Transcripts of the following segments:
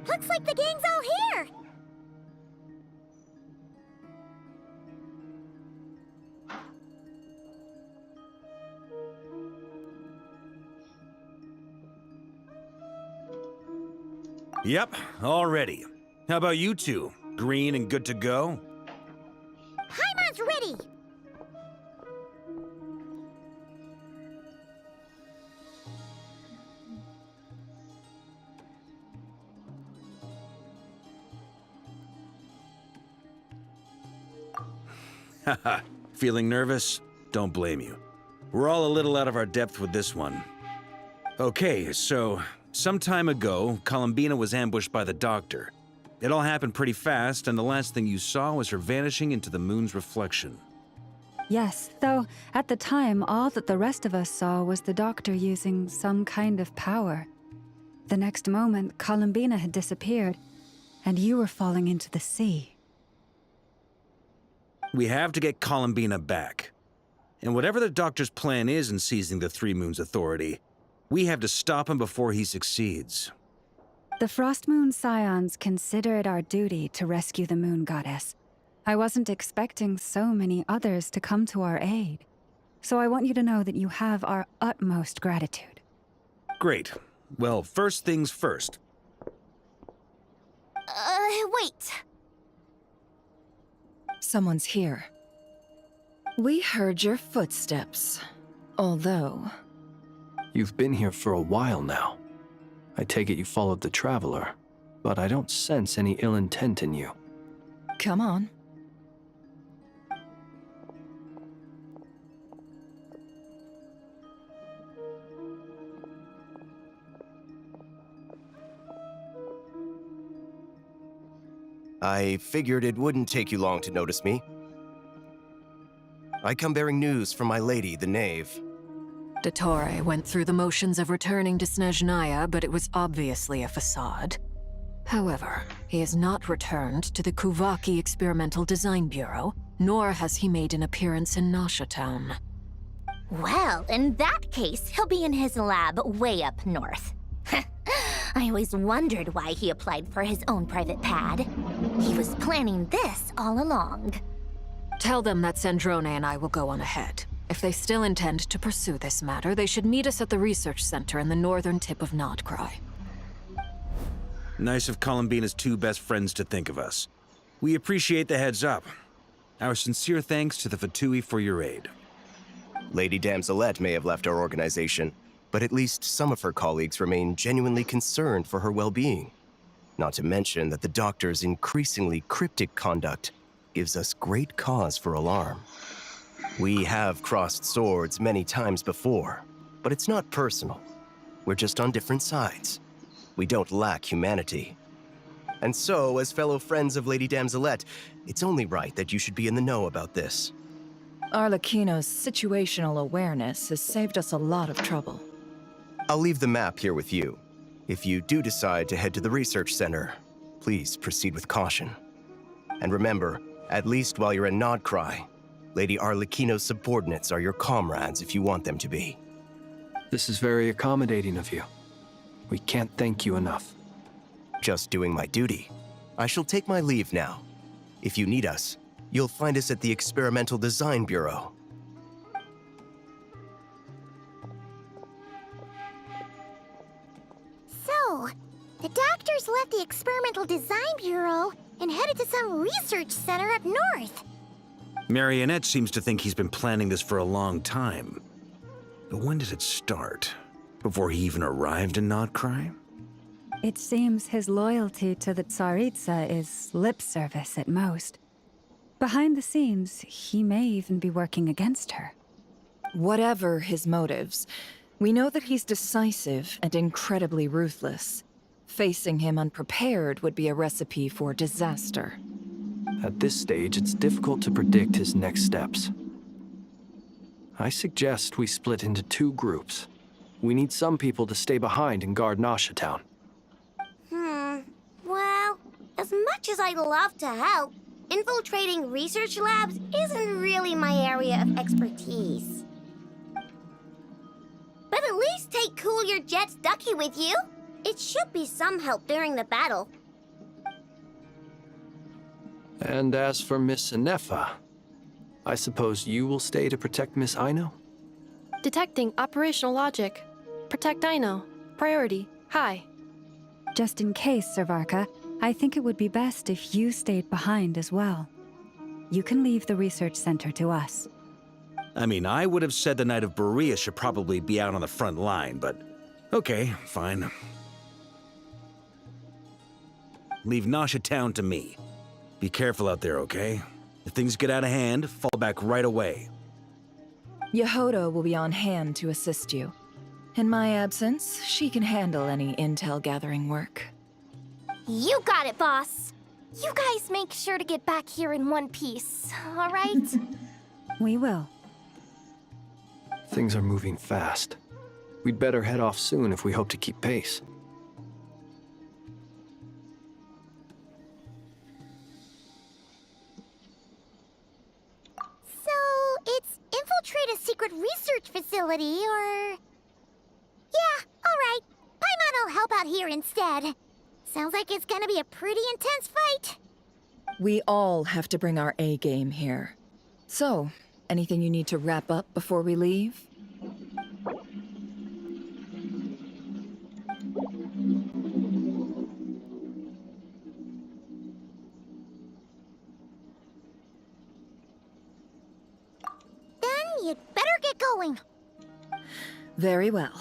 Looks like the gang's all here! Yep, all ready. How about you two? Green and good to go? Paimon's ready! Haha, feeling nervous? Don't blame you. We're all a little out of our depth with this one. Okay, so some time ago, Columbina was ambushed by the Doctor. It all happened pretty fast, and the last thing you saw was her vanishing into the moon's reflection. Yes, though at the time, all that the rest of us saw was the Doctor using some kind of power. The next moment, Columbina had disappeared, and you were falling into the sea. We have to get Columbina back. And whatever the Doctor's plan is in seizing the Three Moons Authority, we have to stop him before he succeeds. The Frost Moon Scions consider it our duty to rescue the Moon Goddess. I wasn't expecting so many others to come to our aid. So I want you to know that you have our utmost gratitude. Great. Well, first things first. Wait. Someone's here. We heard your footsteps. Although... You've been here for a while now. I take it you followed the Traveler, but I don't sense any ill intent in you. Come on. I figured it wouldn't take you long to notice me. I come bearing news from my lady, the Knave. Dottore went through the motions of returning to Snezhnaya, but it was obviously a facade. However, he has not returned to the Kuvaki Experimental Design Bureau, nor has he made an appearance in Nasha Town. Well, in that case, he'll be in his lab way up north. I always wondered why he applied for his own private pad. He was planning this all along. Tell them that Sandrone and I will go on ahead. If they still intend to pursue this matter, they should meet us at the research center in the northern tip of Nodcry. Nice of Columbina's two best friends to think of us. We appreciate the heads up. Our sincere thanks to the Fatui for your aid. Lady Damselette may have left our organization, but at least some of her colleagues remain genuinely concerned for her well-being. Not to mention that the Doctor's increasingly cryptic conduct gives us great cause for alarm. We have crossed swords many times before, but it's not personal. We're just on different sides. We don't lack humanity. And so, as fellow friends of Lady Damselette, it's only right that you should be in the know about this. Arlecchino's situational awareness has saved us a lot of trouble. I'll leave the map here with you. If you do decide to head to the research center, please proceed with caution. And remember, at least while you're in Nodcry, Lady Arlecchino's subordinates are your comrades if you want them to be. This is very accommodating of you. We can't thank you enough. Just doing my duty. I shall take my leave now. If you need us, you'll find us at the Experimental Design Bureau. So, the Doctor's left the Experimental Design Bureau and headed to some research center up north. Marionette seems to think he's been planning this for a long time. But when did it start? Before he even arrived in Nodcry? It seems his loyalty to the Tsaritsa is lip service at most. Behind the scenes, he may even be working against her. Whatever his motives, we know that he's decisive and incredibly ruthless. Facing him unprepared would be a recipe for disaster. At this stage, it's difficult to predict his next steps. I suggest we split into two groups. We need some people to stay behind and guard Nasha Town. Well, as much as I'd love to help, infiltrating research labs isn't really my area of expertise. But at least take Cool Your Jet's Ducky with you. It should be some help during the battle. And as for Miss Inefa, I suppose you will stay to protect Miss Aino? Detecting operational logic. Protect Aino. Priority. High. Just in case, Servarka, I think it would be best if you stayed behind as well. You can leave the research center to us. I mean, I would have said the Knight of Berea should probably be out on the front line, but okay, fine. Leave Nasha Town to me. Be careful out there, okay? If things get out of hand, fall back right away. Yehodo will be on hand to assist you. In my absence, she can handle any intel gathering work. You got it, boss. You guys make sure to get back here in one piece, all right? We will. Things are moving fast. We'd better head off soon if we hope to keep pace. So, it's infiltrate a secret research facility, or... Yeah, alright. Paimon will help out here instead. Sounds like it's gonna be a pretty intense fight. We all have to bring our A game here. So, anything you need to wrap up before we leave? Then you'd better get going. Very well.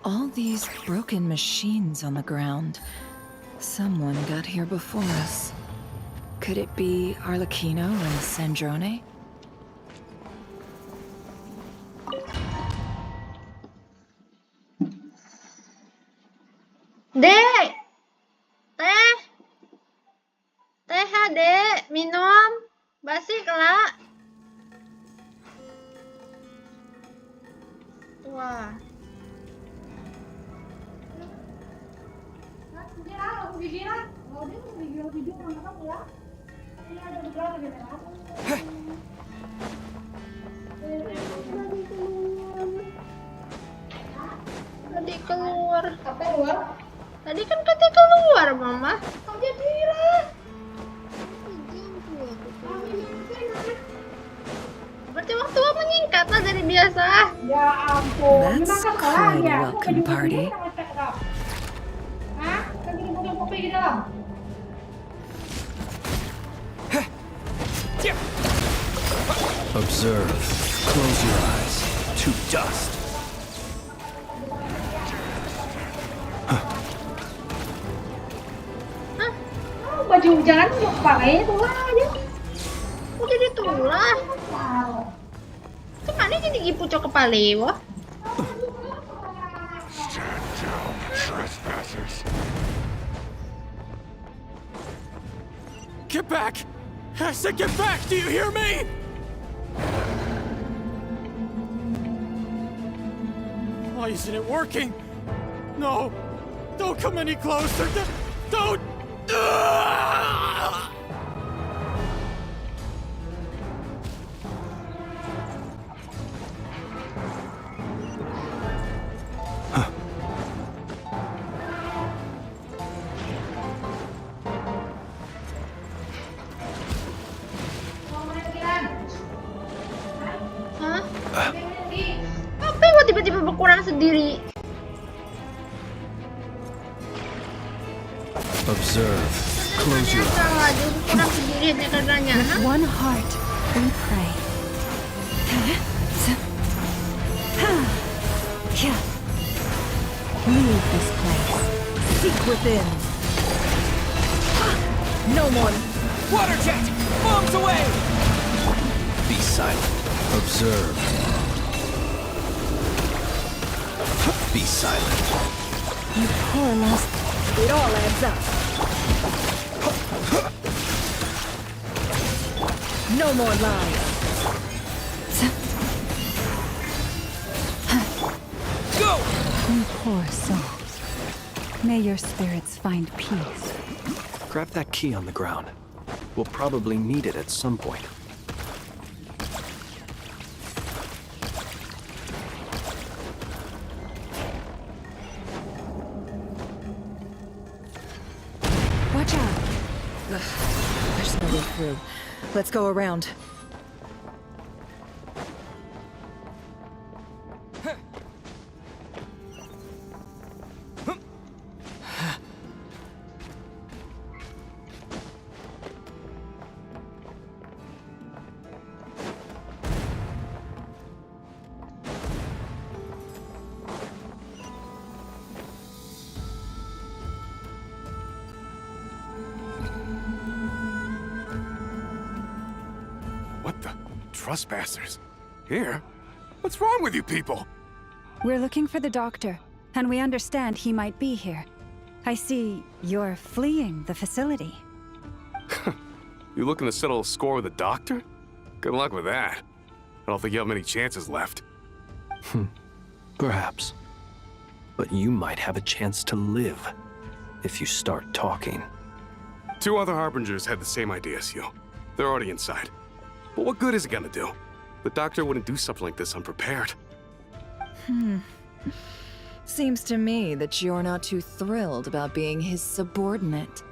All these broken machines on the ground. Someone got here before us. Could it be Arlecchino and Sandrone? Dek! Teh! Teh ha, Dek. Minum. Basik lah. Wah. Tadi keluar. Apa keluar? Tadi kan katanya keluar, Mama. Kok jadi lah? Berarti waktu menyingkat lah dari biasa. Ya ampun. That's quite a welcome party. Hah? Kan kita bukan kopi di dalam. Observe. Close your eyes. To dust. Baju hujan mau pakai tulah aja. Kok jadi tulah? Kemana jadi gipu cok kepala wah? Get back! I said get back! Do you hear me? Why isn't it working? No! Don't come any closer! Don't! Hah? Apa yang tiba-tiba berkurang sendiri? Observe. Close your eyes. Salah, dia berkurang sendiri hanya karenanya. With one heart, we pray. Leave this place. Seek within. No more. Water jet! Bombs away! Be silent. Observe. Be silent. You poor lost. It all adds up. No more lies. Go! You poor souls. May your spirits find peace. Grab that key on the ground. We'll probably need it at some point. Watch out! Ugh, there's no way through. Let's go around. What the? Trespassers? Here? What's wrong with you people? We're looking for the doctor, and we understand he might be here. I see you're fleeing the facility. You looking to settle a score with the doctor? Good luck with that. I don't think you have many chances left. Perhaps. But you might have a chance to live if you start talking. 2 other Harbingers had the same idea as you. They're already inside. But what good is it gonna do? The doctor wouldn't do something like this unprepared. Seems to me that you're not too thrilled about being his subordinate.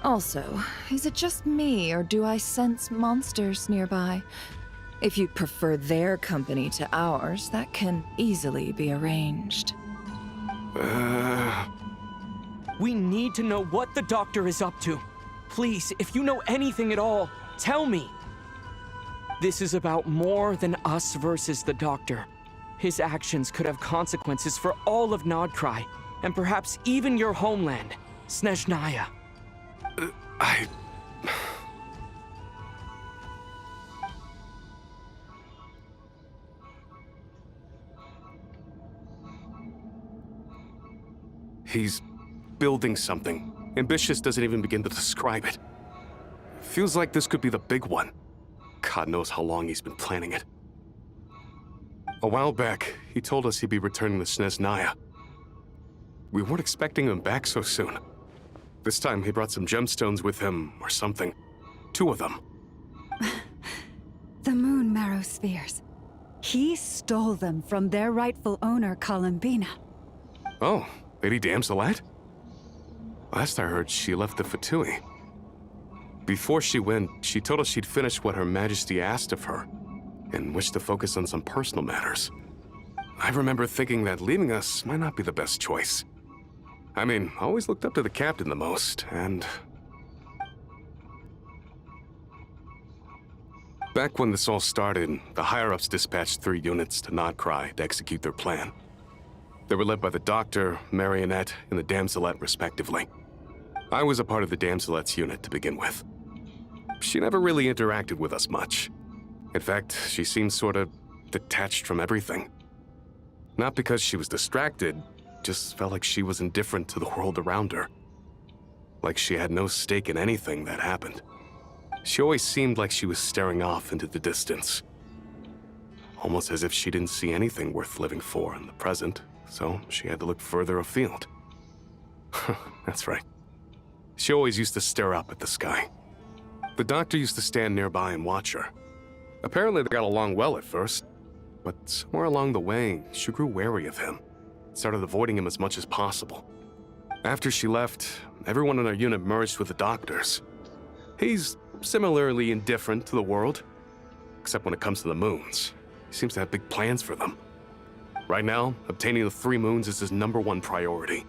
Also, is it just me, or do I sense monsters nearby? If you'd prefer their company to ours, that can easily be arranged. We need to know what the doctor is up to. Please, if you know anything at all, tell me. This is about more than us versus the doctor. His actions could have consequences for all of Nodcry, and perhaps even your homeland, Snezhnaya. He's building something. Ambitious doesn't even begin to describe it. Feels like this could be the big one. God knows how long he's been planning it. A while back, he told us he'd be returning to Snezhnaya. We weren't expecting him back so soon. This time he brought some gemstones with him, or something. 2 of them. The moon marrow spheres. He stole them from their rightful owner, Columbina. Oh, Lady Damselet? Last I heard, she left the Fatui. Before she went, she told us she'd finished what Her Majesty asked of her, and wished to focus on some personal matters. I remember thinking that leaving us might not be the best choice. I mean, I always looked up to the captain the most, and... Back when this all started, the higher-ups dispatched 3 units to Nodcry to execute their plan. They were led by the Doctor, Marionette, and the Damselet, respectively. I was a part of the Damselet's unit to begin with. She never really interacted with us much. In fact, she seemed sort of detached from everything. Not because she was distracted, just felt like she was indifferent to the world around her. Like she had no stake in anything that happened. She always seemed like she was staring off into the distance. Almost as if she didn't see anything worth living for in the present, so she had to look further afield. That's right. She always used to stare up at the sky. The Doctor used to stand nearby and watch her. Apparently they got along well at first, but somewhere along the way, she grew wary of him. Started avoiding him as much as possible. After she left, everyone in our unit merged with the Doctor's. He's similarly indifferent to the world, except when it comes to the moons. He seems to have big plans for them. Right now, obtaining the 3 moons is his #1 priority.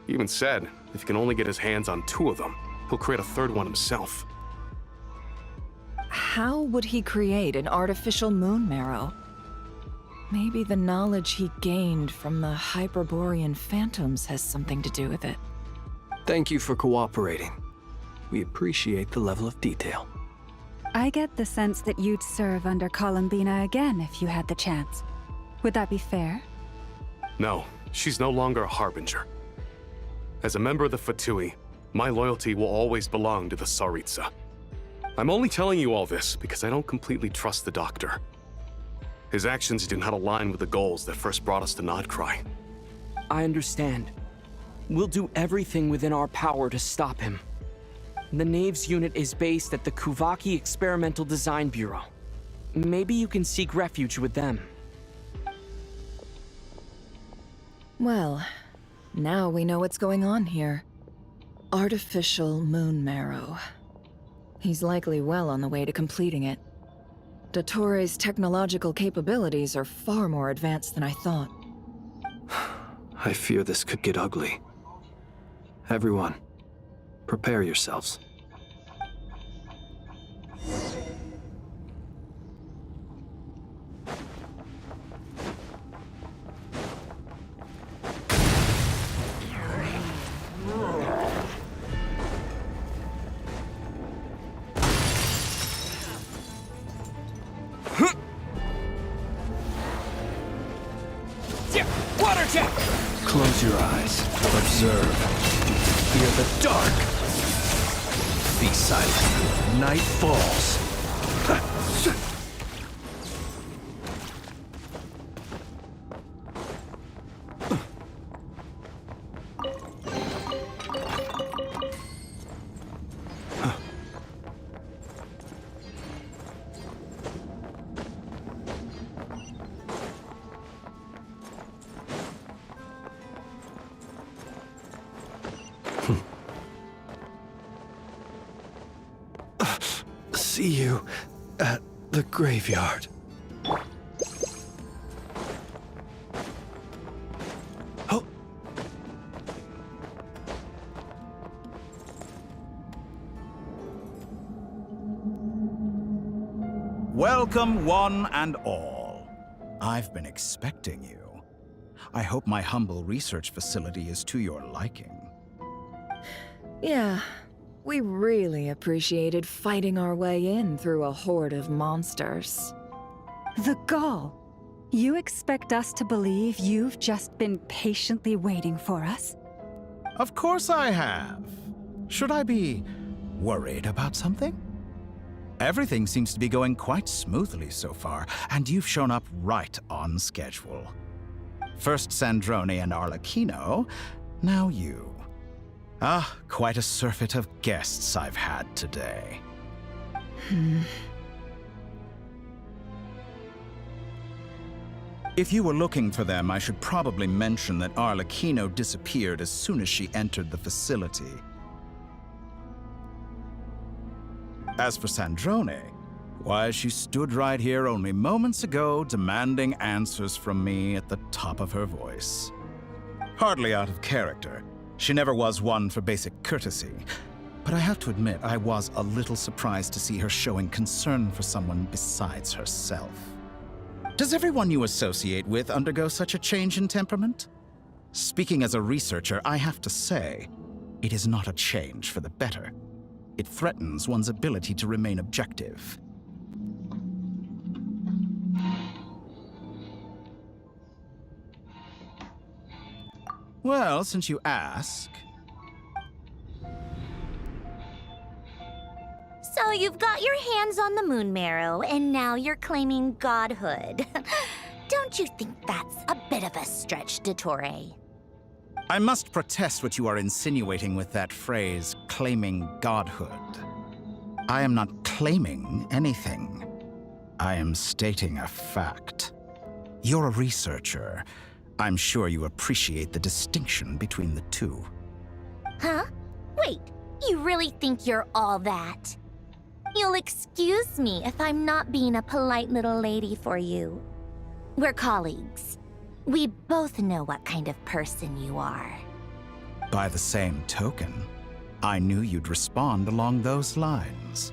He even said if he can only get his hands on 2 of them, he'll create a 3rd one himself. How would he create an artificial moon marrow? Maybe the knowledge he gained from the Hyperborean phantoms has something to do with it. Thank you for cooperating. We appreciate the level of detail. I get the sense that you'd serve under Columbina again if you had the chance. Would that be fair? No, she's no longer a Harbinger. As a member of the Fatui, my loyalty will always belong to the Tsaritsa. I'm only telling you all this because I don't completely trust the Doctor. His actions do not align with the goals that first brought us to Nodcry. I understand. We'll do everything within our power to stop him. The Knaves unit is based at the Kuvaki Experimental Design Bureau. Maybe you can seek refuge with them. Well, now we know what's going on here. Artificial moon marrow. He's likely well on the way to completing it. Dottore's technological capabilities are far more advanced than I thought. I fear this could get ugly. Everyone, prepare yourselves. Water jet! Close your eyes. Observe. Fear the dark. Be silent. Night falls. See you at the graveyard. Oh. Welcome, one and all. I've been expecting you. I hope my humble research facility is to your liking. Yeah, we really appreciated fighting our way in through a horde of monsters. The gall! You expect us to believe you've just been patiently waiting for us? Of course I have. Should I be worried about something? Everything seems to be going quite smoothly so far, and you've shown up right on schedule. First Sandrone and Arlecchino, now you. Ah, quite a surfeit of guests I've had today. If you were looking for them, I should probably mention that Arlecchino disappeared as soon as she entered the facility. As for Sandrone, why, she stood right here only moments ago demanding answers from me at the top of her voice. Hardly out of character. She never was one for basic courtesy. But I have to admit, I was a little surprised to see her showing concern for someone besides herself. Does everyone you associate with undergo such a change in temperament? Speaking as a researcher, I have to say, it is not a change for the better. It threatens one's ability to remain objective. Well, since you ask... So you've got your hands on the moon marrow, and now you're claiming godhood. Don't you think that's a bit of a stretch, Dottore? I must protest what you are insinuating with that phrase, claiming godhood. I am not claiming anything. I am stating a fact. You're a researcher. I'm sure you appreciate the distinction between the two. Huh? Wait, you really think you're all that? You'll excuse me if I'm not being a polite little lady for you. We're colleagues. We both know what kind of person you are. By the same token, I knew you'd respond along those lines.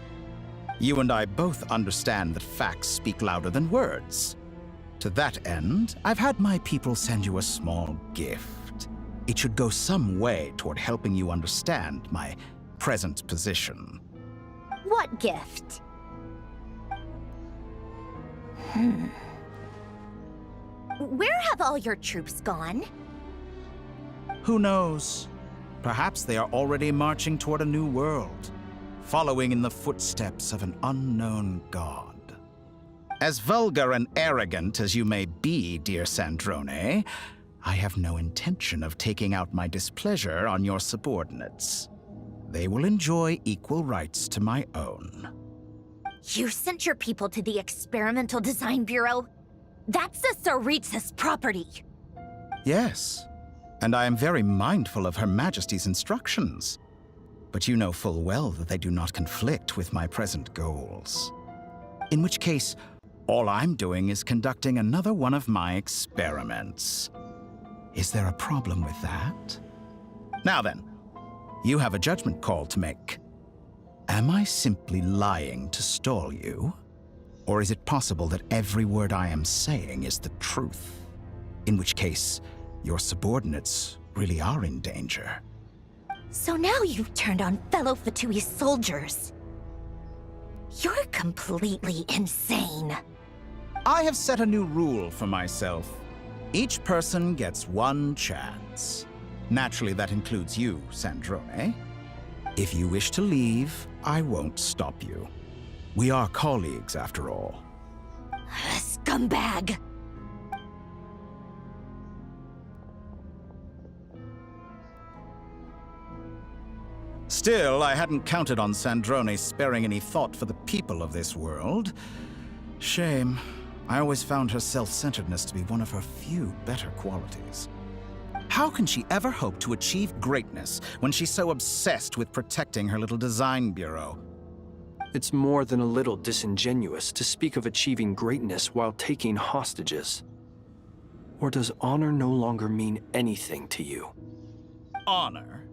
You and I both understand that facts speak louder than words. To that end, I've had my people send you a small gift. It should go some way toward helping you understand my present position. What gift? Where have all your troops gone? Who knows? Perhaps they are already marching toward a new world, following in the footsteps of an unknown god. As vulgar and arrogant as you may be, dear Sandrone, I have no intention of taking out my displeasure on your subordinates. They will enjoy equal rights to my own. You sent your people to the Experimental Design Bureau? That's the Tsaritsa's property. Yes, and I am very mindful of Her Majesty's instructions. But you know full well that they do not conflict with my present goals. In which case, all I'm doing is conducting another one of my experiments. Is there a problem with that? Now then, you have a judgment call to make. Am I simply lying to stall you? Or is it possible that every word I am saying is the truth? In which case, your subordinates really are in danger. So now you've turned on fellow Fatui soldiers. You're completely insane. I have set a new rule for myself. Each person gets one chance. Naturally, that includes you, Sandrone. If you wish to leave, I won't stop you. We are colleagues, after all. Scumbag! Still, I hadn't counted on Sandrone sparing any thought for the people of this world. Shame. I always found her self-centeredness to be one of her few better qualities. How can she ever hope to achieve greatness when she's so obsessed with protecting her little design bureau? It's more than a little disingenuous to speak of achieving greatness while taking hostages. Or does honor no longer mean anything to you? Honor?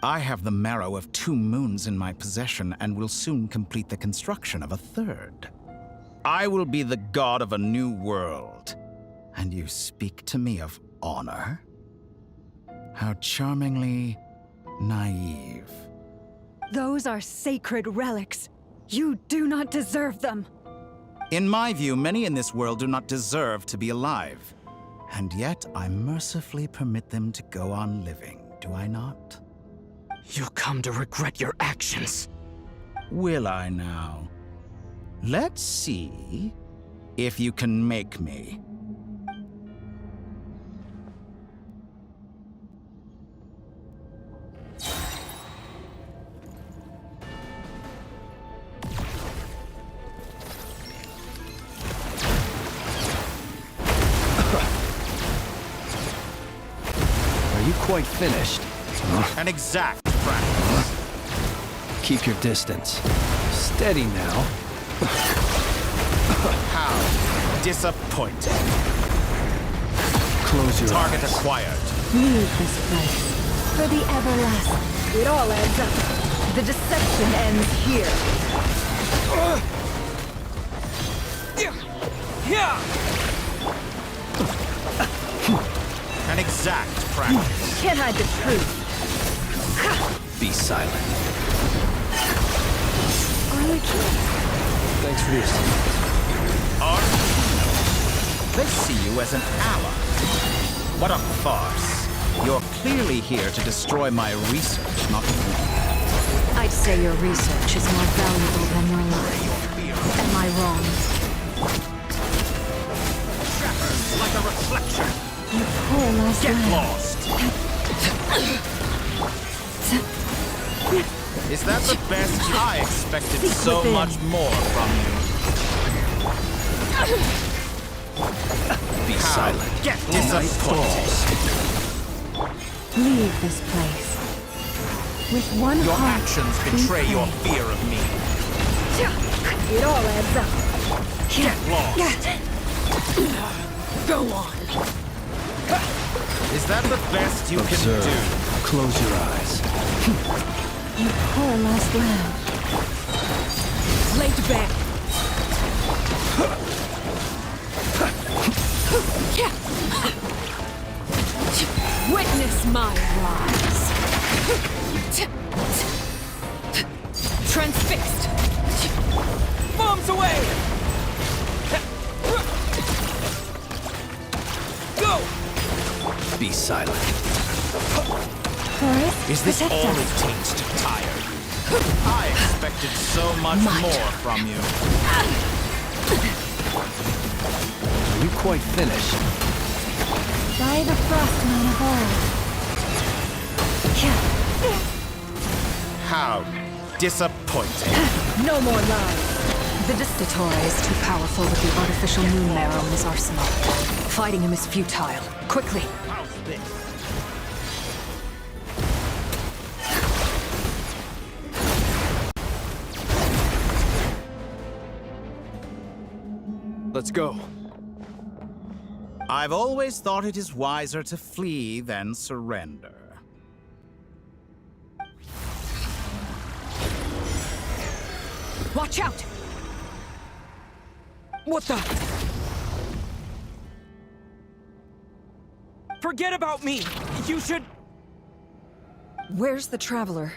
I have the marrow of 2 moons in my possession and will soon complete the construction of a 3rd. I will be the god of a new world. And you speak to me of honor? How charmingly naive. Those are sacred relics. You do not deserve them. In my view, many in this world do not deserve to be alive. And yet, I mercifully permit them to go on living, do I not? You'll come to regret your actions. Will I now? Let's see if you can make me. Are you quite finished? An exact practice. Keep your distance. Steady now. How disappointing. Close your Target eyes. acquired. Leave this place. For the everlasting. It all adds up. The deception ends here. An exact practice. Can't hide the truth. Be silent. Thanks for the assistance. They see you as an ally. What a farce. You're clearly here to destroy my research, not me. I'd say your research is more valuable than your life. Am I wrong? Shatters like a reflection. You poor lost Get lamb. lost. Is that the best? I expected so within. much more from you. Be silent. Get disappointed. Leave this place. With one Your heart. actions be betray your brave. fear of me. It all adds up. Get lost. Go on. Is that the best you Observe. can do? Close your eyes. You poor lost lamb. Laid back. Witness my rise. Transfixed. Bombs away! Go! Be silent. Forest, Is this protect all us. it takes to tire you? I expected so much more from you. Are you quite finished? By the Frost Moon of old. How disappointing. No more lies. The Dictator is too powerful with the artificial moon marrow in his arsenal. Fighting him is futile. Quickly! How's this? Let's go. I've always thought it is wiser to flee than surrender. Watch out! What the? Forget about me! You should... Where's the Traveler?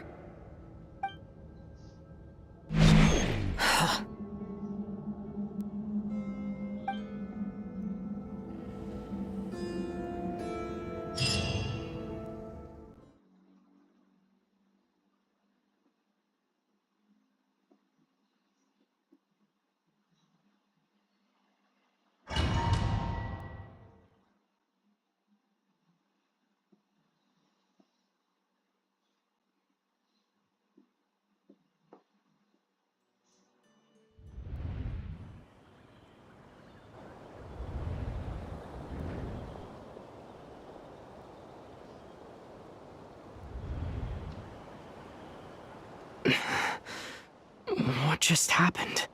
What just happened?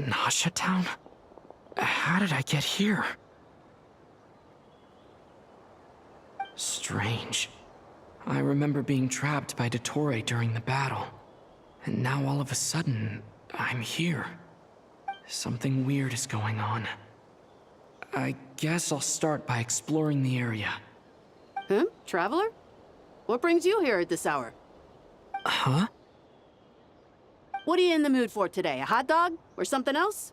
Nasha Town? How did I get here? Strange. I remember being trapped by Dottore during the battle. And now all of a sudden, I'm here. Something weird is going on. I guess I'll start by exploring the area. Huh? Traveler? What brings you here at this hour? Huh? What are you in the mood for today? A hot dog? Or something else?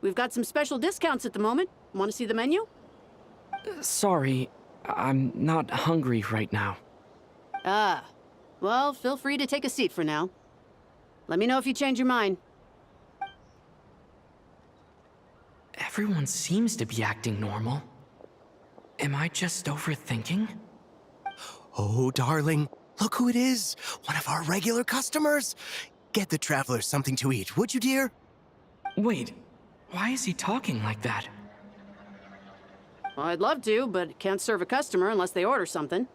We've got some special discounts at the moment. Want to see the menu? Sorry, I'm not hungry right now. Ah. Well, feel free to take a seat for now. Let me know if you change your mind. Everyone seems to be acting normal. Am I just overthinking? Oh, darling, look who it is. One of our regular customers. Get the Traveler something to eat, would you, dear? Wait, why is he talking like that? Well, I'd love to, but can't serve a customer unless they order something.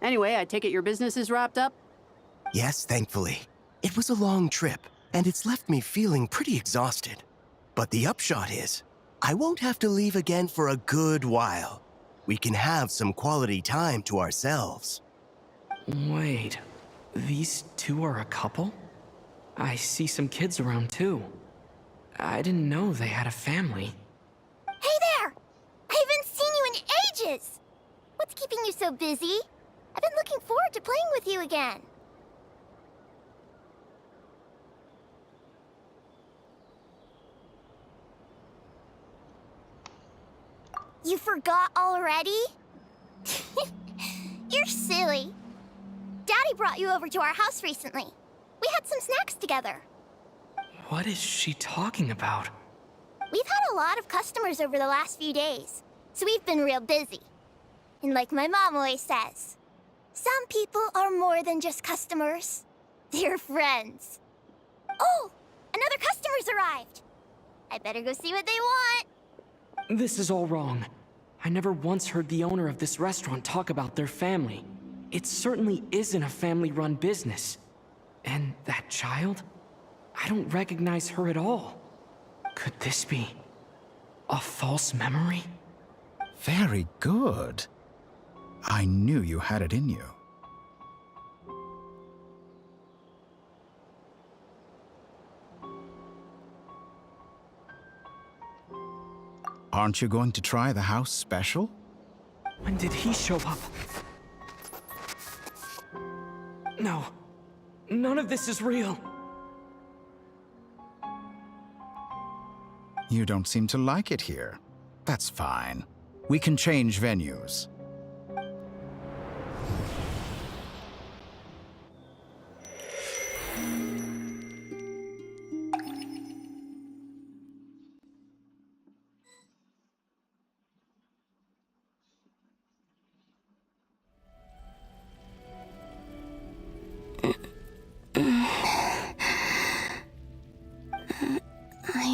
Anyway, I take it your business is wrapped up? Yes, thankfully. It was a long trip, and it's left me feeling pretty exhausted. But the upshot is, I won't have to leave again for a good while. We can have some quality time to ourselves. Wait, these two are a couple? I see some kids around too. I didn't know they had a family. Hey there! I haven't seen you in ages! What's keeping you so busy? I've been looking forward to playing with you again. You forgot already? You're silly. Daddy brought you over to our house recently. We had some snacks together. What is she talking about? We've had a lot of customers over the last few days, so we've been real busy. And like my mom always says, some people are more than just customers. They're friends. Oh, another customer's arrived. I better go see what they want. This is all wrong. I never once heard the owner of this restaurant talk about their family. It certainly isn't a family-run business. And that child? I don't recognize her at all. Could this be a false memory? Very good. I knew you had it in you. Aren't you going to try the house special? When did he show up? No. None of this is real. You don't seem to like it here. That's fine. We can change venues.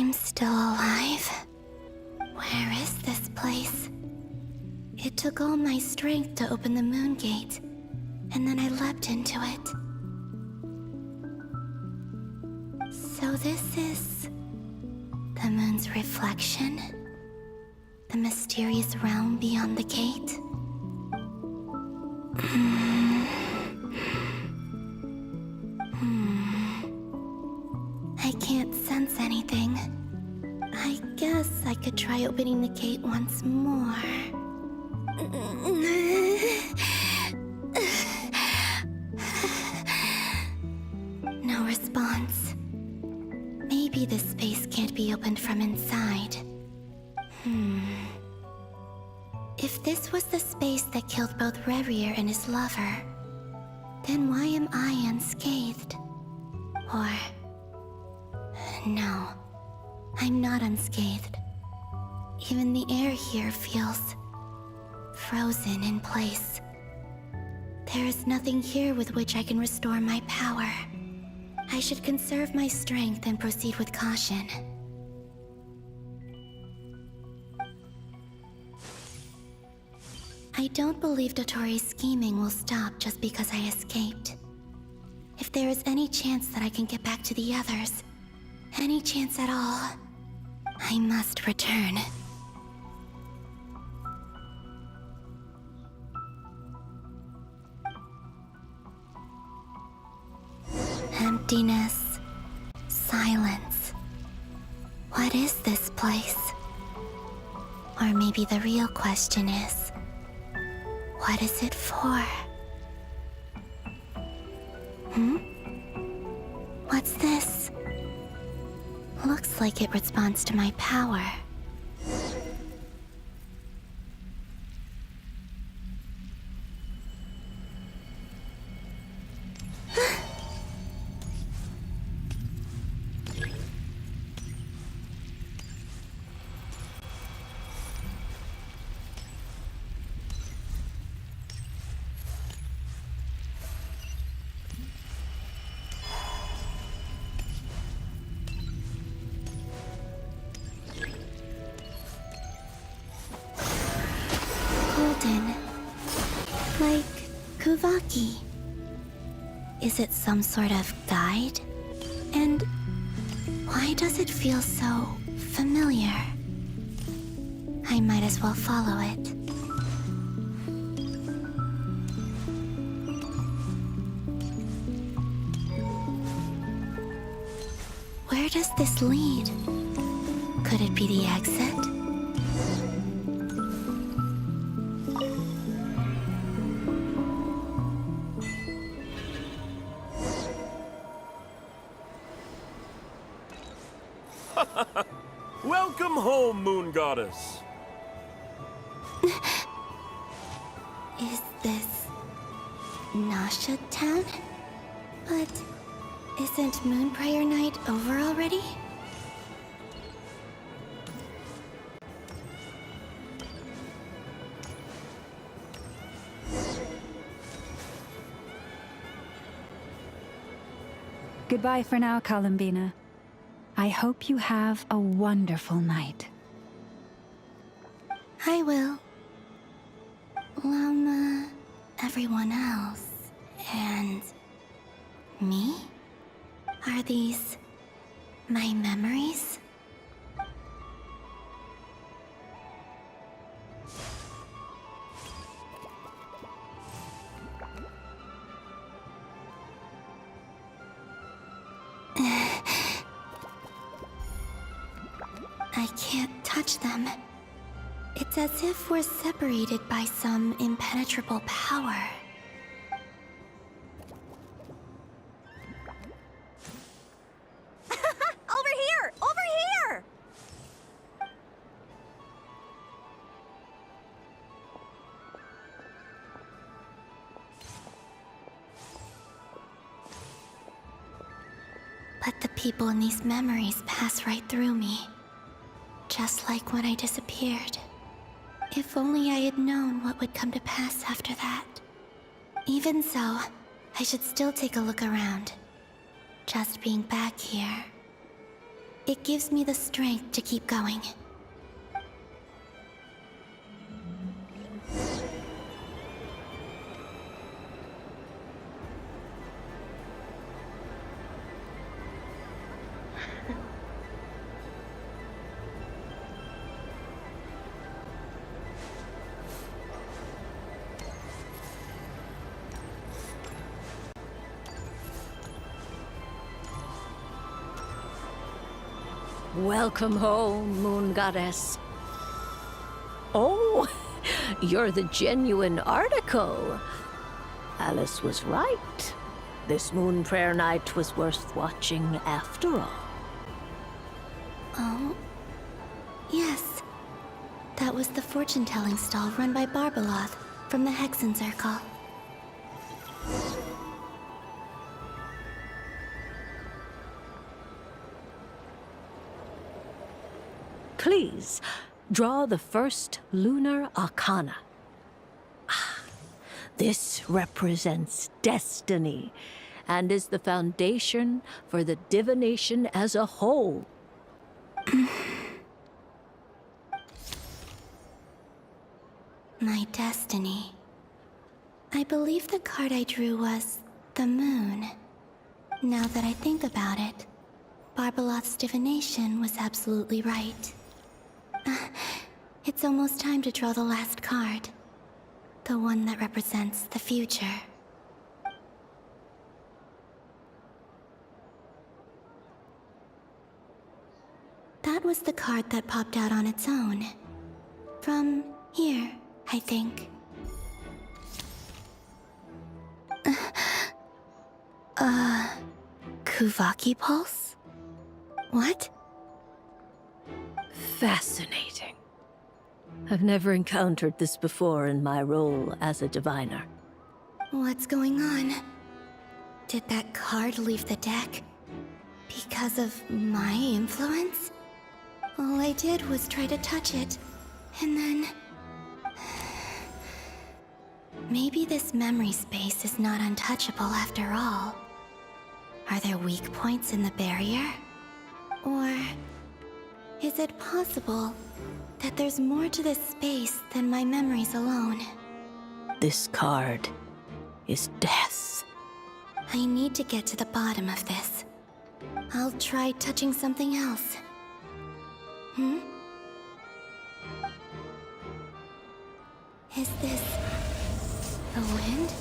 I'm still alive. Where is this place? It took all my strength to open the moon gate, and then I leapt into it. So this is the moon's reflection? The mysterious realm beyond the gate? I can't sense anything. I guess I could try opening the gate once more. No response. Maybe this space can't be opened from inside. If this was the space that killed both Revier and his lover, then why am I unscathed? Or... no, I'm not unscathed. Even the air here feels frozen in place. There is nothing here with which I can restore my power. I should conserve my strength and proceed with caution. I don't believe Dotori's scheming will stop just because I escaped. If there is any chance that I can get back to the others, any chance at all, I must return. Emptiness. Silence. What is this place? Or maybe the real question is, what is it for? What's this? Looks like it responds to my power. Like Kuvaki. Is it some sort of guide? And why does it feel so familiar? I might as well follow it. Where does this lead? Could it be the exit? Welcome home, Moon Goddess. Is this Nasha Town? But isn't Moon Prayer Night over already? Goodbye for now, Columbina. I hope you have a wonderful night. I will. Lama, everyone else, and me? Are these my memories? I can't touch them. It's as if we're separated by some impenetrable power. Over here! Over here! But the people in these memories pass right through me. Just like when I disappeared. If only I had known what would come to pass after that. Even so, I should still take a look around. Just being back here. It gives me the strength to keep going. Welcome home, Moon Goddess. Oh, you're the genuine article. Alice was right. This Moon Prayer Night was worth watching after all. Oh, yes. That was the fortune-telling stall run by Barbeloth from the Hexen Circle. Please, draw the first lunar arcana. This represents destiny and is the foundation for the divination as a whole. My destiny. I believe the card I drew was the moon. Now that I think about it, Barbeloth's divination was absolutely right. It's almost time to draw the last card. The one that represents the future. That was the card that popped out on its own. From here, I think. Kuvaki Pulse? What? Fascinating. I've never encountered this before in my role as a diviner. What's going on? Did that card leave the deck? Because of my influence? All I did was try to touch it, and then... Maybe this memory space is not untouchable after all. Are there weak points in the barrier? Or... is it possible that there's more to this space than my memories alone? This card is death. I need to get to the bottom of this. I'll try touching something else. Is this... the wind?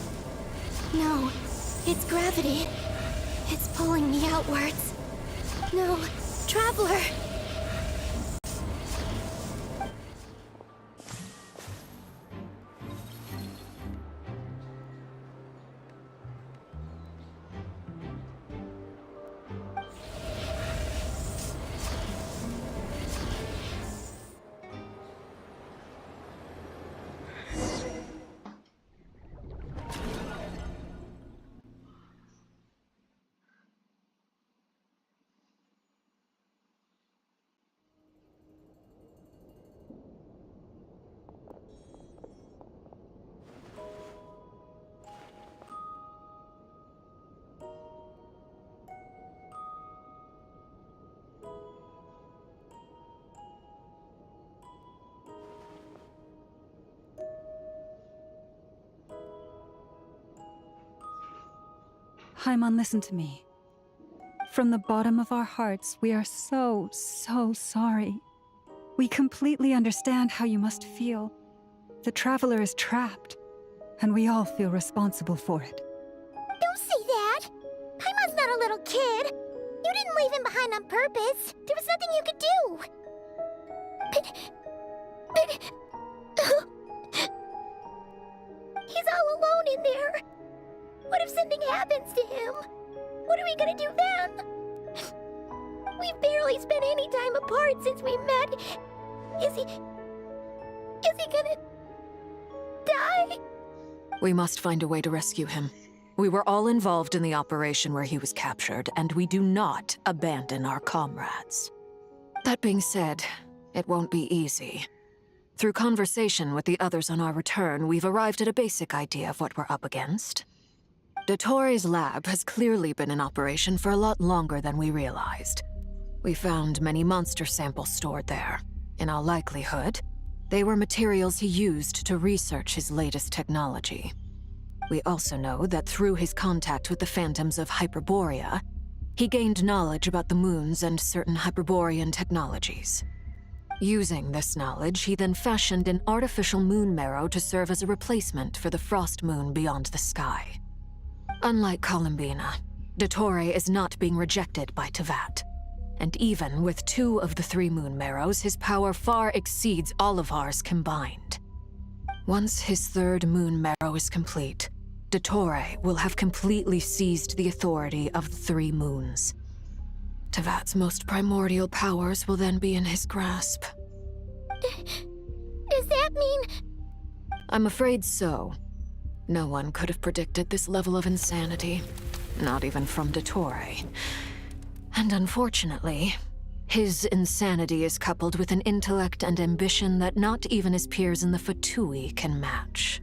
No, it's gravity. It's pulling me outwards. No, Traveler! Paimon, listen to me. From the bottom of our hearts, we are so sorry. We completely understand how you must feel. The Traveler is trapped, and we all feel responsible for it. Don't say that! Paimon's not a little kid! You didn't leave him behind on purpose! There was nothing you could do! He's all alone in there! What if something happens to him? What are we gonna do then? We've barely spent any time apart since we met. Is he gonna... die? We must find a way to rescue him. We were all involved in the operation where he was captured, and we do not abandon our comrades. That being said, it won't be easy. Through conversation with the others on our return, we've arrived at a basic idea of what we're up against. Dottore's lab has clearly been in operation for a lot longer than we realized. We found many monster samples stored there. In all likelihood, they were materials he used to research his latest technology. We also know that through his contact with the phantoms of Hyperborea, he gained knowledge about the moons and certain Hyperborean technologies. Using this knowledge, he then fashioned an artificial moon marrow to serve as a replacement for the frost moon beyond the sky. Unlike Columbina, Dottore is not being rejected by Teyvat. And even with 2 of the 3 moon marrows, his power far exceeds all of ours combined. Once his 3rd moon marrow is complete, Dottore will have completely seized the authority of the 3 moons. Teyvat's most primordial powers will then be in his grasp. Does that mean... I'm afraid so. No one could have predicted this level of insanity. Not even from Dottore. And unfortunately, his insanity is coupled with an intellect and ambition that not even his peers in the Fatui can match.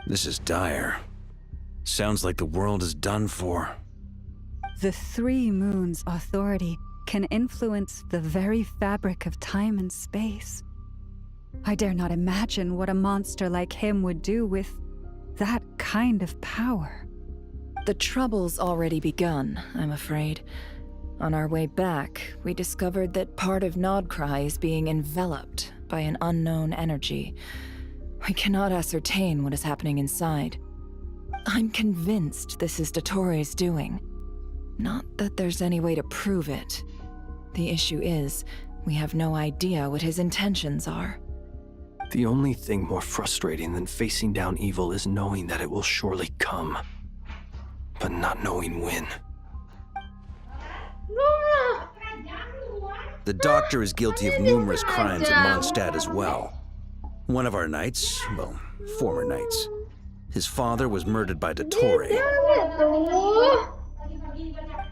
This is dire. Sounds like the world is done for. The 3 moons' authority can influence the very fabric of time and space. I dare not imagine what a monster like him would do with that kind of power. The trouble's already begun, I'm afraid. On our way back, we discovered that part of Nodcry is being enveloped by an unknown energy. We cannot ascertain what is happening inside. I'm convinced this is Dottore's doing. Not that there's any way to prove it. The issue is, we have no idea what his intentions are. The only thing more frustrating than facing down evil is knowing that it will surely come, but not knowing when. The Doctor is guilty of numerous crimes at Mondstadt as well. One of our knights, well, former knights, his father was murdered by Dottore.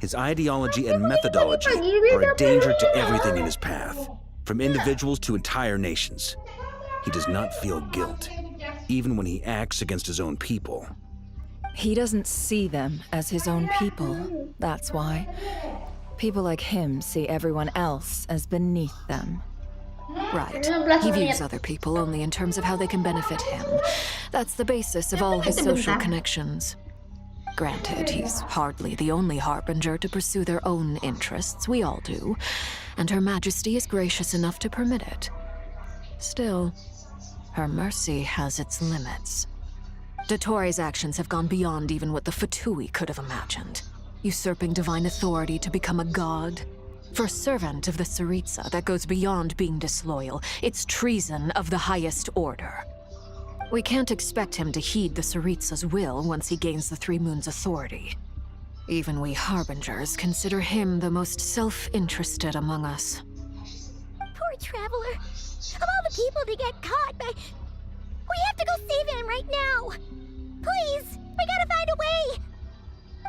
His ideology and methodology are a danger to everything in his path, from individuals to entire nations. He does not feel guilt, even when he acts against his own people. He doesn't see them as his own people, that's why. People like him see everyone else as beneath them. Right. He views other people only in terms of how they can benefit him. That's the basis of all his social connections. Granted, he's hardly the only harbinger to pursue their own interests. We all do. And Her Majesty is gracious enough to permit it. Still, her mercy has its limits. Dottore's actions have gone beyond even what the Fatui could have imagined. Usurping divine authority to become a god. For a servant of the Tsaritsa, that goes beyond being disloyal. It's treason of the highest order. We can't expect him to heed the Tsaritsa's will once he gains the 3 moons' authority. Even we harbingers consider him the most self-interested among us. Poor Traveler. Of all the people to get caught by... We have to go save him right now. Please, we gotta find a way.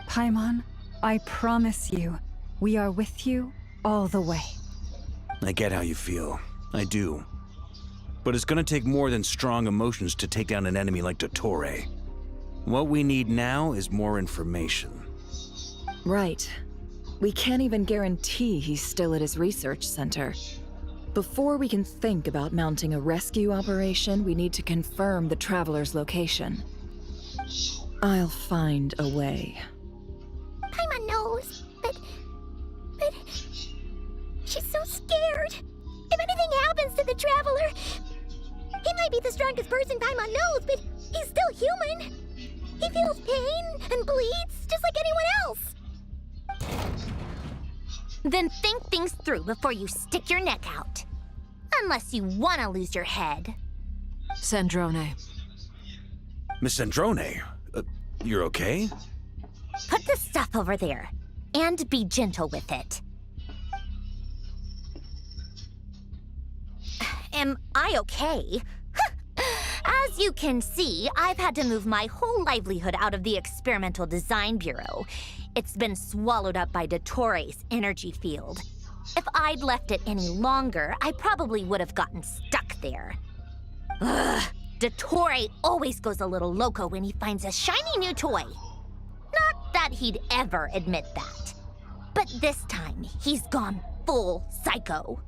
Paimon, I promise you, we are with you all the way. I get how you feel. I do. But it's gonna take more than strong emotions to take down an enemy like Dottore. What we need now is more information. Right. We can't even guarantee he's still at his research center. Before we can think about mounting a rescue operation, we need to confirm the Traveler's location. I'll find a way. Paimon knows, but... She's so scared. If anything happens to the Traveler... He might be the strongest person Paimon knows, but he's still human. He feels pain and bleeds just like anyone else. Then think things through before you stick your neck out. Unless you want to lose your head. Sandrone. Miss Sandrone, you're okay? Put the stuff over there, and be gentle with it. Am I okay? As you can see, I've had to move my whole livelihood out of the Experimental Design Bureau. It's been swallowed up by Dottore's energy field. If I'd left it any longer, I probably would have gotten stuck there. Ugh, Dottore always goes a little loco when he finds a shiny new toy. Not that he'd ever admit that. But this time, he's gone full psycho.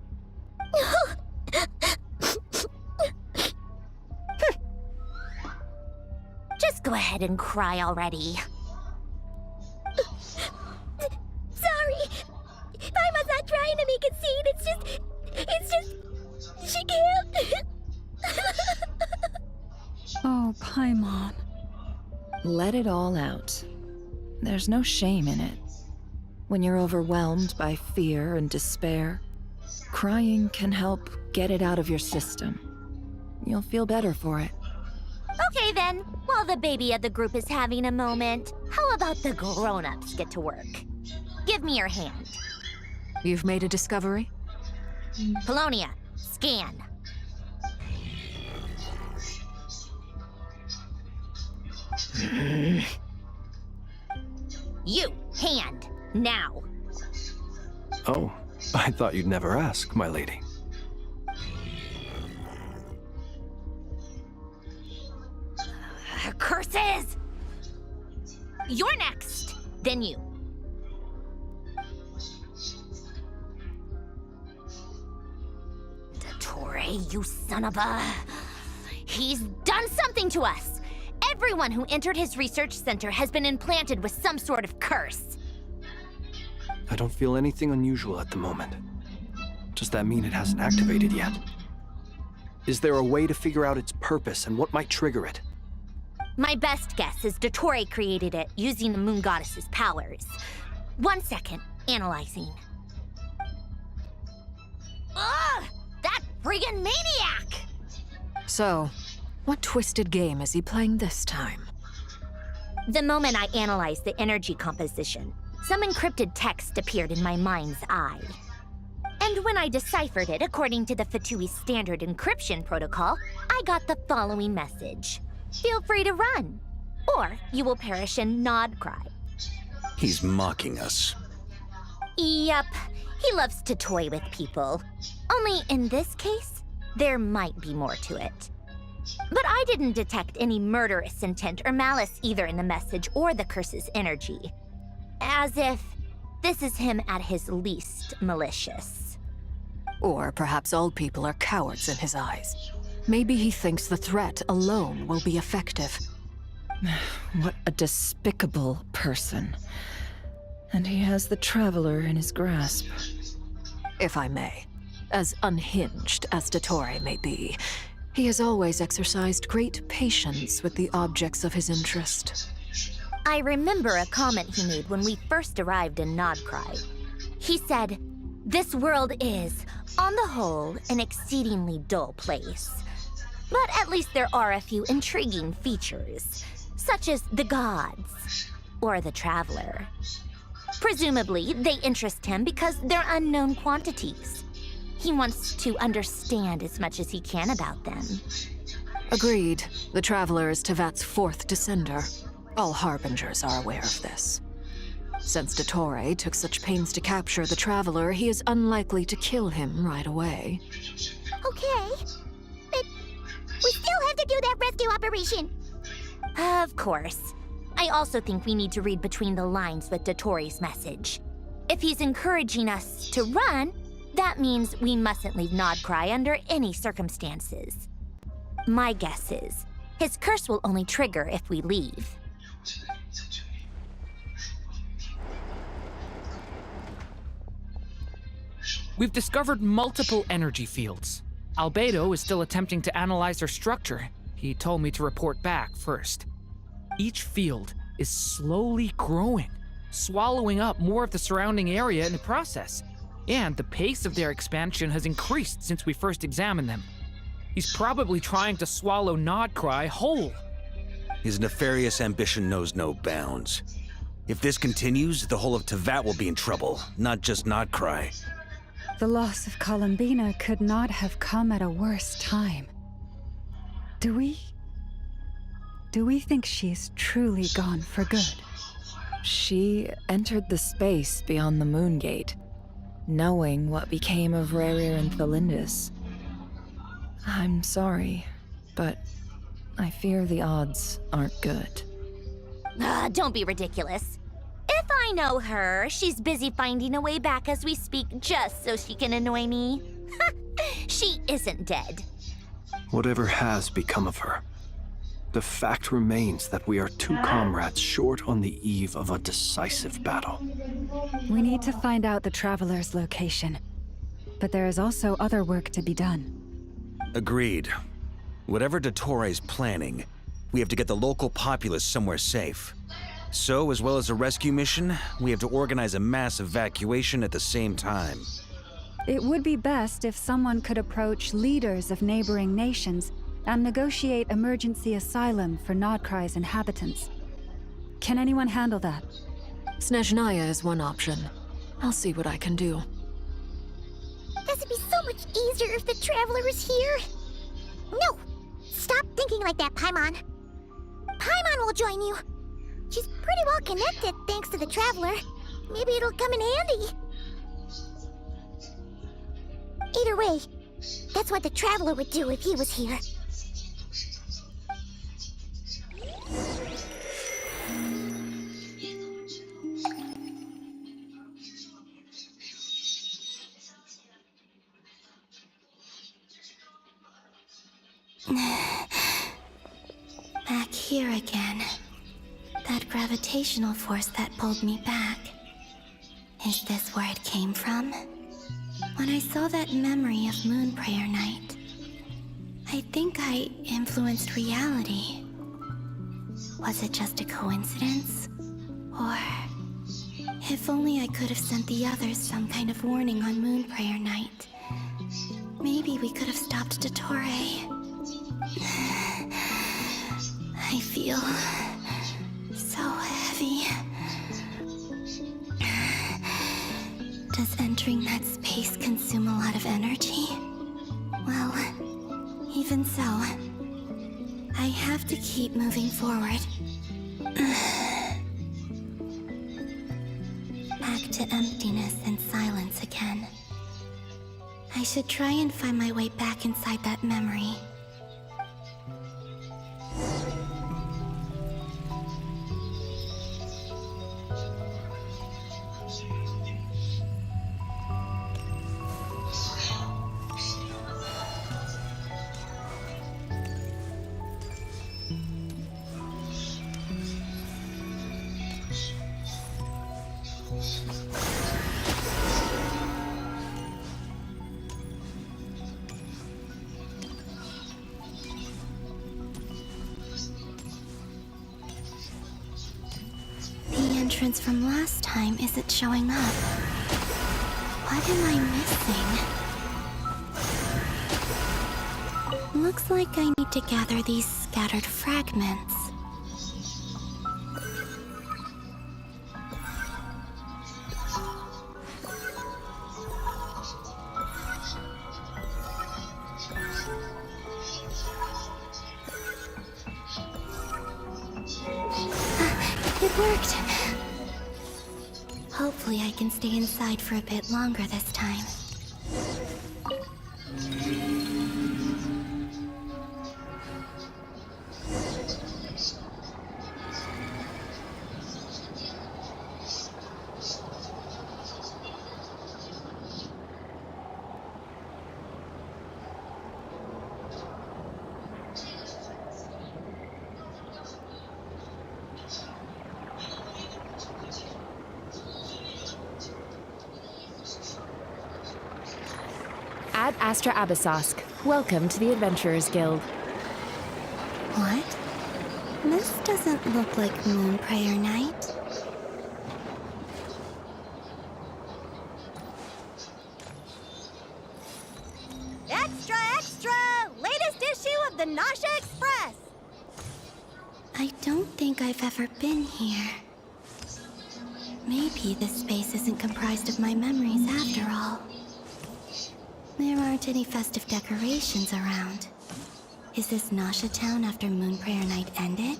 Just go ahead and cry already. Sorry. Paimon's not trying to make a scene. It's just, she can't. Oh, Paimon. Let it all out. There's no shame in it. When you're overwhelmed by fear and despair, crying can help get it out of your system. You'll feel better for it. Okay then, while the baby of the group is having a moment, how about the grown-ups get to work? Give me your hand. You've made a discovery? Polonia, scan. You, hand, now. Oh, I thought you'd never ask, my lady. Curses! You're next, then you. Dottore, you son of a... He's done something to us! Everyone who entered his research center has been implanted with some sort of curse. I don't feel anything unusual at the moment. Does that mean it hasn't activated yet? Is there a way to figure out its purpose and what might trigger it? My best guess is Dottore created it using the Moon Goddess's powers. 1 second, analyzing. Ugh! That friggin' maniac! So, what twisted game is he playing this time? The moment I analyzed the energy composition, some encrypted text appeared in my mind's eye. And when I deciphered it according to the Fatui standard encryption protocol, I got the following message. Feel free to run, or you will perish in nod cry. He's mocking us. Yup, he loves to toy with people. Only in this case, there might be more to it. But I didn't detect any murderous intent or malice either in the message or the curse's energy. As if this is him at his least malicious. Or perhaps all people are cowards in his eyes. Maybe he thinks the threat alone will be effective. What a despicable person. And he has the Traveler in his grasp. If I may, as unhinged as Dottore may be, he has always exercised great patience with the objects of his interest. I remember a comment he made when we first arrived in Nodcry. He said, "This world is, on the whole, an exceedingly dull place. But at least there are a few intriguing features, such as the gods, or the Traveler. Presumably, they interest him because they're unknown quantities. He wants to understand as much as he can about them." Agreed. The Traveler is Tevat's fourth descender. All Harbingers are aware of this. Since Dottore took such pains to capture the Traveler, he is unlikely to kill him right away. Okay, but we still have to do that rescue operation. Of course. I also think we need to read between the lines with Dottore's message. If he's encouraging us to run, that means we mustn't leave Nodcry under any circumstances. My guess is, his curse will only trigger if we leave. We've discovered multiple energy fields. Albedo is still attempting to analyze their structure. He told me to report back first. Each field is slowly growing, swallowing up more of the surrounding area in the process. And the pace of their expansion has increased since we first examined them. He's probably trying to swallow Nodcry whole. His nefarious ambition knows no bounds. If this continues, the whole of Tevat will be in trouble, not just Nodcry. The loss of Columbina could not have come at a worse time. Do we think she's truly gone for good? She entered the space beyond the Moongate, knowing what became of Rerir and Thalindis. I'm sorry, but I fear the odds aren't good. Don't be ridiculous. If I know her. She's busy finding a way back as we speak just so she can annoy me. She isn't dead. Whatever has become of her, the fact remains that we are two comrades short on the eve of a decisive battle. We need to find out the Traveler's location. But there is also other work to be done. Agreed. Whatever Dottore planning, we have to get the local populace somewhere safe. So, as well as a rescue mission, we have to organize a mass evacuation at the same time. It would be best if someone could approach leaders of neighboring nations and negotiate emergency asylum for Nodcry's inhabitants. Can anyone handle that? Snezhnaya is one option. I'll see what I can do. This would be so much easier if the Traveler was here. No! Stop thinking like that, Paimon. Paimon will join you. She's pretty well connected thanks to the Traveler. Maybe it'll come in handy. Either way, that's what the Traveler would do if he was here. Back here again. That gravitational force that pulled me back. Is this where it came from? When I saw that memory of Moon Prayer Night, I think I influenced reality. Was it just a coincidence? Or... if only I could have sent the others some kind of warning on Moon Prayer Night. Maybe we could have stopped Dottore. I feel so heavy. Does entering that space consume a lot of energy? Well, even so, I have to keep moving forward. Back to emptiness and silence again. I should try and find my way back inside that memory. Entrance from last time isn't showing up. What am I missing? Looks like I need to gather these scattered fragments. It worked! Hopefully I can stay inside for a bit longer this time. Ad Astra Abyssosque. Welcome to the Adventurers Guild. What? This doesn't look like Moon Prayer Night. Extra, extra! Latest issue of the Nasha Express! I don't think I've ever been here. Maybe this space isn't comprised of my memories after all. There aren't any festive decorations around. Is this Nasha Town after Moon Prayer Night ended?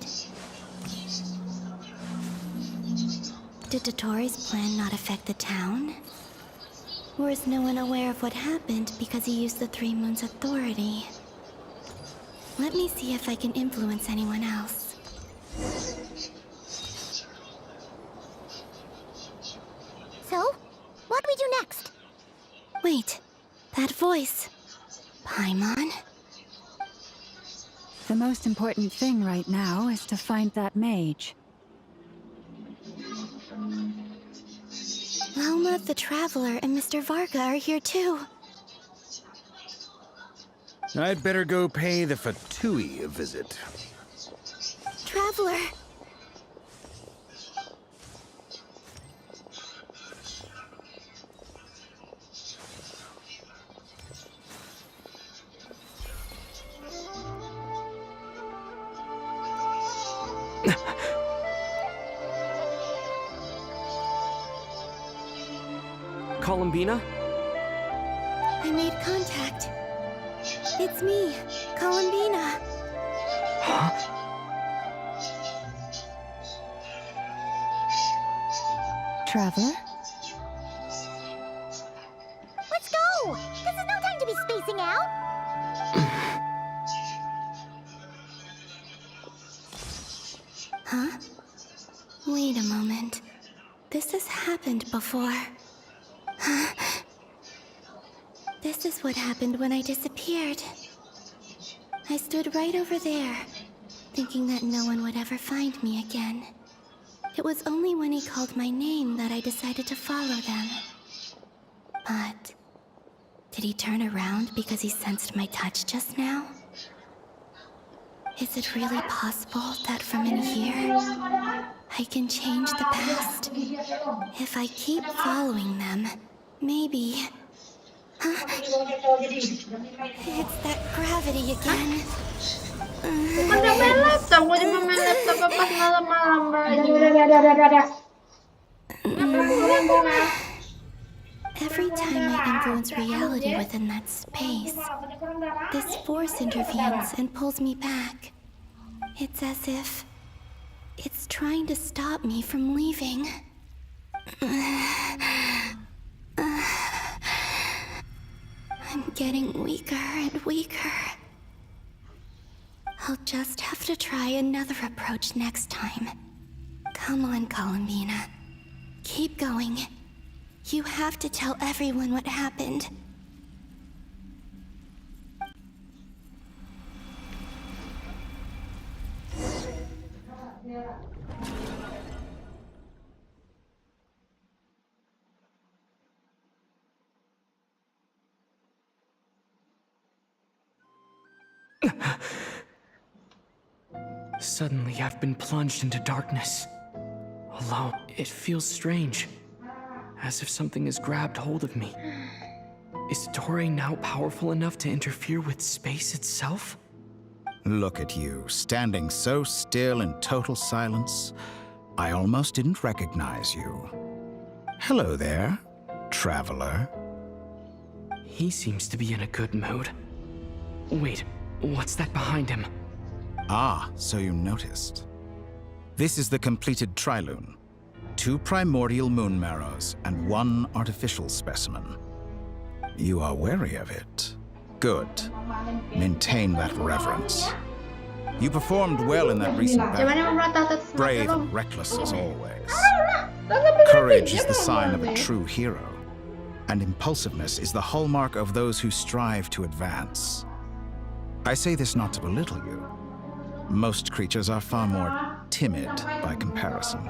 Did Dottore's plan not affect the town? Or is no one aware of what happened because he used the Three Moons' authority? Let me see if I can influence anyone else. do next? Wait, that voice. Paimon? The most important thing right now is to find that mage. Lauma the Traveler and Mr. Varga are here too. I'd better go pay the Fatui a visit. Traveler! Columbina? I made contact. It's me, Columbina. Huh? Traveler? Let's go! This is no time to be spacing out! Huh? Wait a moment. This has happened before. Huh? This is what happened when I disappeared. I stood right over there, thinking that no one would ever find me again. It was only when he called my name that I decided to follow them. But did he turn around because he sensed my touch just now? Is it really possible that from in here, I can change the past? If I keep following them, maybe... Huh? It's that gravity again. Bukan dia main laptop, gue juga main laptop pas malam-malam baju. Every time I influence reality within that space, this force intervenes and pulls me back. It's as if it's trying to stop me from leaving. I'm getting weaker and weaker. I'll just have to try another approach next time. Come on, Columbina. Keep going. You have to tell everyone what happened. Suddenly, I've been plunged into darkness. Alone, it feels strange. As if something has grabbed hold of me. Is Torre now powerful enough to interfere with space itself? Look at you, standing so still in total silence. I almost didn't recognize you. Hello there, traveler. He seems to be in a good mood. Wait, what's that behind him? Ah, so you noticed. This is the completed Trilune. 2 primordial moon marrows and 1 artificial specimen. You are wary of it. Good. Maintain that reverence. You performed well in that recent battle. Brave and reckless as always. Courage is the sign of a true hero, and impulsiveness is the hallmark of those who strive to advance. I say this not to belittle you. Most creatures are far more timid by comparison.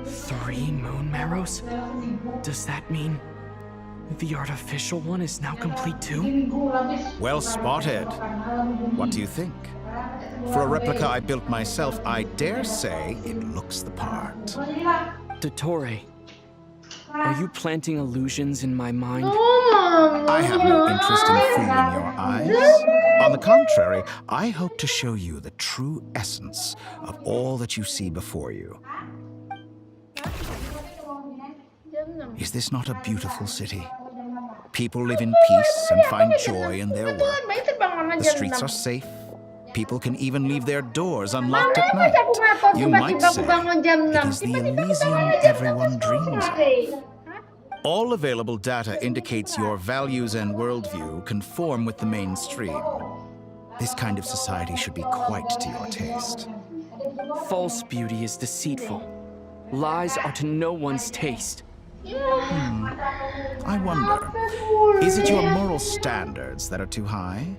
3 moon marrows? Does that mean the artificial one is now complete too? Well spotted. What do you think? For a replica I built myself, I dare say it looks the part. Dottore, are you planting illusions in my mind? I have no interest in fooling your eyes. On the contrary, I hope to show you the true essence of all that you see before you. Is this not a beautiful city? People live in peace and find joy in their work. The streets are safe. People can even leave their doors unlocked at night. You might say it is the Elysium everyone dreams of. All available data indicates your values and worldview conform with the mainstream. This kind of society should be quite to your taste. False beauty is deceitful. Lies are to no one's taste. I wonder, is it your moral standards that are too high?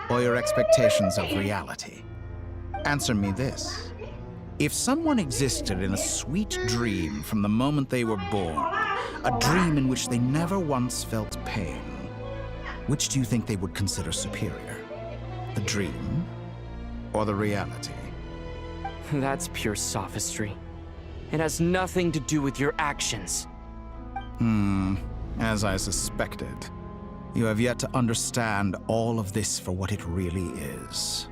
Or your expectations of reality? Answer me this. If someone existed in a sweet dream from the moment they were born, a dream in which they never once felt pain, which do you think they would consider superior? The dream or the reality? That's pure sophistry. It has nothing to do with your actions. As I suspected. You have yet to understand all of this for what it really is.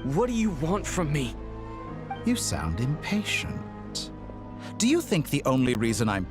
What do you want from me? You sound impatient. Do you think the only reason I'm